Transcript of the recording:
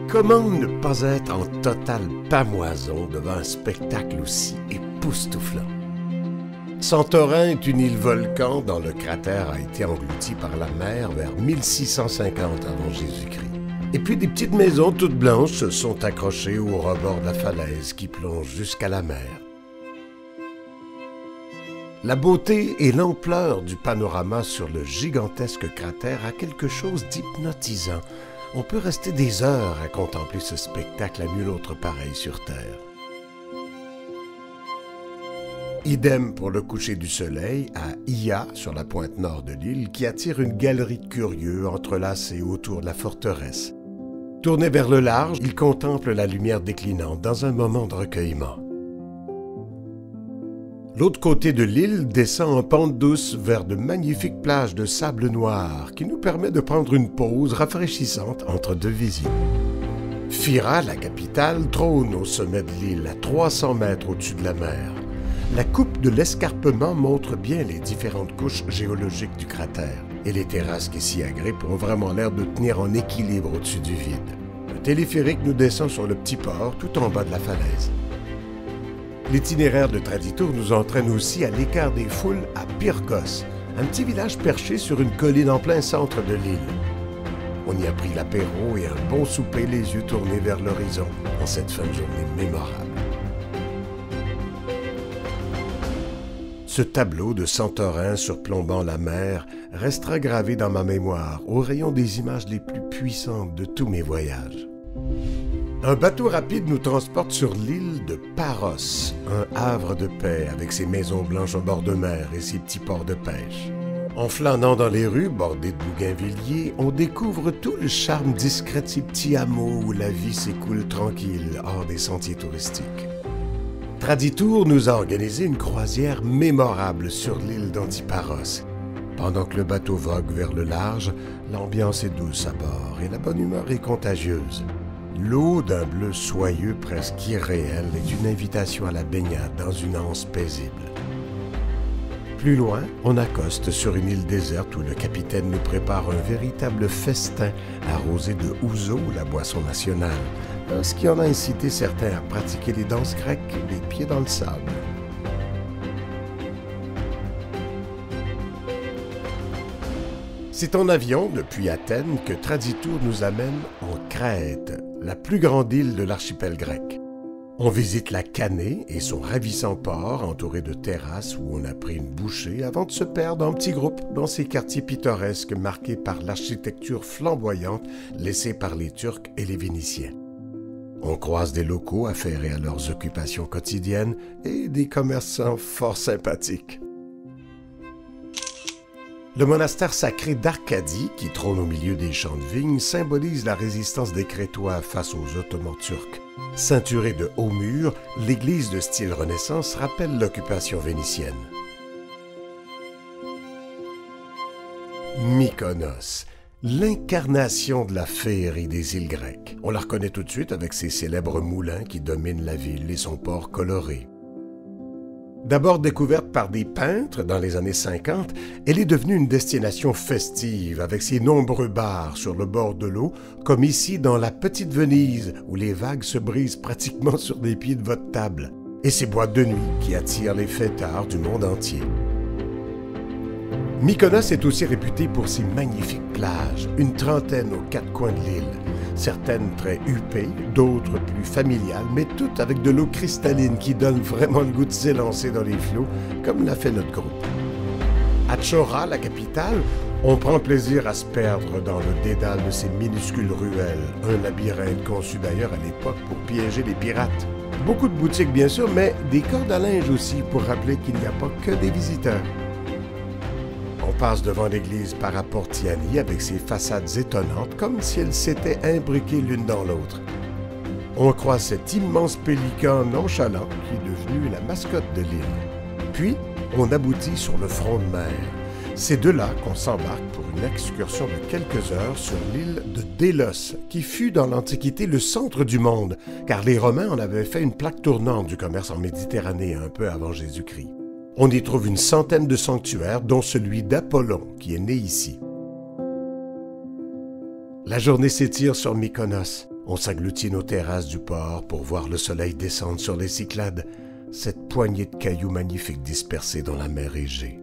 Comment ne pas être en totale pamoison devant un spectacle aussi époustouflant? Santorin est une île volcan dont le cratère a été englouti par la mer vers 1650 avant Jésus-Christ. Et puis des petites maisons toutes blanches se sont accrochées au rebord de la falaise qui plonge jusqu'à la mer. La beauté et l'ampleur du panorama sur le gigantesque cratère a quelque chose d'hypnotisant. On peut rester des heures à contempler ce spectacle à nul autre pareil sur Terre. Idem pour le coucher du soleil à Ia, sur la pointe nord de l'île, qui attire une galerie de curieux entrelacés autour de la forteresse. Tourné vers le large, il contemple la lumière déclinante dans un moment de recueillement. L'autre côté de l'île descend en pente douce vers de magnifiques plages de sable noir qui nous permet de prendre une pause rafraîchissante entre deux visites. Fira, la capitale, trône au sommet de l'île à 300 mètres au-dessus de la mer. La coupe de l'escarpement montre bien les différentes couches géologiques du cratère et les terrasses qui s'y agrippent ont vraiment l'air de tenir en équilibre au-dessus du vide. Un téléphérique nous descend sur le petit port tout en bas de la falaise. L'itinéraire de Traditour nous entraîne aussi à l'écart des foules à Pyrgos, un petit village perché sur une colline en plein centre de l'île. On y a pris l'apéro et un bon souper les yeux tournés vers l'horizon en cette fin de journée mémorable. Ce tableau de Santorin surplombant la mer restera gravé dans ma mémoire au rayon des images les plus puissantes de tous mes voyages. Un bateau rapide nous transporte sur l'île de Paros, un havre de paix avec ses maisons blanches au bord de mer et ses petits ports de pêche. En flânant dans les rues bordées de bougainvilliers, on découvre tout le charme discret de ces petits hameaux où la vie s'écoule tranquille hors des sentiers touristiques. Traditour nous a organisé une croisière mémorable sur l'île d'Antiparos. Pendant que le bateau vogue vers le large, l'ambiance est douce à bord et la bonne humeur est contagieuse. L'eau d'un bleu soyeux presque irréel est une invitation à la baignade dans une anse paisible. Plus loin, on accoste sur une île déserte où le capitaine nous prépare un véritable festin arrosé de ouzo, la boisson nationale, ce qui en a incité certains à pratiquer les danses grecques, les pieds dans le sable. C'est en avion, depuis Athènes, que Traditour nous amène en Crète, la plus grande île de l'archipel grec. On visite la Canée et son ravissant port entouré de terrasses où on a pris une bouchée avant de se perdre en petits groupes dans ces quartiers pittoresques marqués par l'architecture flamboyante laissée par les Turcs et les Vénitiens. On croise des locaux affairés à leurs occupations quotidiennes et des commerçants fort sympathiques. Le monastère sacré d'Arcadie, qui trône au milieu des champs de vignes, symbolise la résistance des Crétois face aux Ottomans turcs. Ceinturée de hauts murs, l'église de style Renaissance rappelle l'occupation vénitienne. Mykonos, l'incarnation de la féerie des îles grecques. On la reconnaît tout de suite avec ses célèbres moulins qui dominent la ville et son port coloré. D'abord découverte par des peintres dans les années 50, elle est devenue une destination festive avec ses nombreux bars sur le bord de l'eau, comme ici dans la Petite Venise, où les vagues se brisent pratiquement sur les pieds de votre table, et ses boîtes de nuit qui attirent les fêtards du monde entier. Mykonos est aussi réputée pour ses magnifiques plages, une trentaine aux quatre coins de l'île. Certaines très huppées, d'autres plus familiales, mais toutes avec de l'eau cristalline qui donne vraiment le goût de s'élancer dans les flots, comme l'a fait notre groupe. À Chora, la capitale, on prend plaisir à se perdre dans le dédale de ces minuscules ruelles, un labyrinthe conçu d'ailleurs à l'époque pour piéger les pirates. Beaucoup de boutiques bien sûr, mais des cordes à linge aussi pour rappeler qu'il n'y a pas que des visiteurs. On passe devant l'église Paraportiani avec ses façades étonnantes, comme si elles s'étaient imbriquées l'une dans l'autre. On croise cet immense pélican nonchalant qui est devenu la mascotte de l'île. Puis, on aboutit sur le front de mer. C'est de là qu'on s'embarque pour une excursion de quelques heures sur l'île de Délos, qui fut dans l'Antiquité le centre du monde, car les Romains en avaient fait une plaque tournante du commerce en Méditerranée un peu avant Jésus-Christ. On y trouve une centaine de sanctuaires, dont celui d'Apollon, qui est né ici. La journée s'étire sur Mykonos. On s'agglutine aux terrasses du port pour voir le soleil descendre sur les Cyclades, cette poignée de cailloux magnifiques dispersés dans la mer Égée.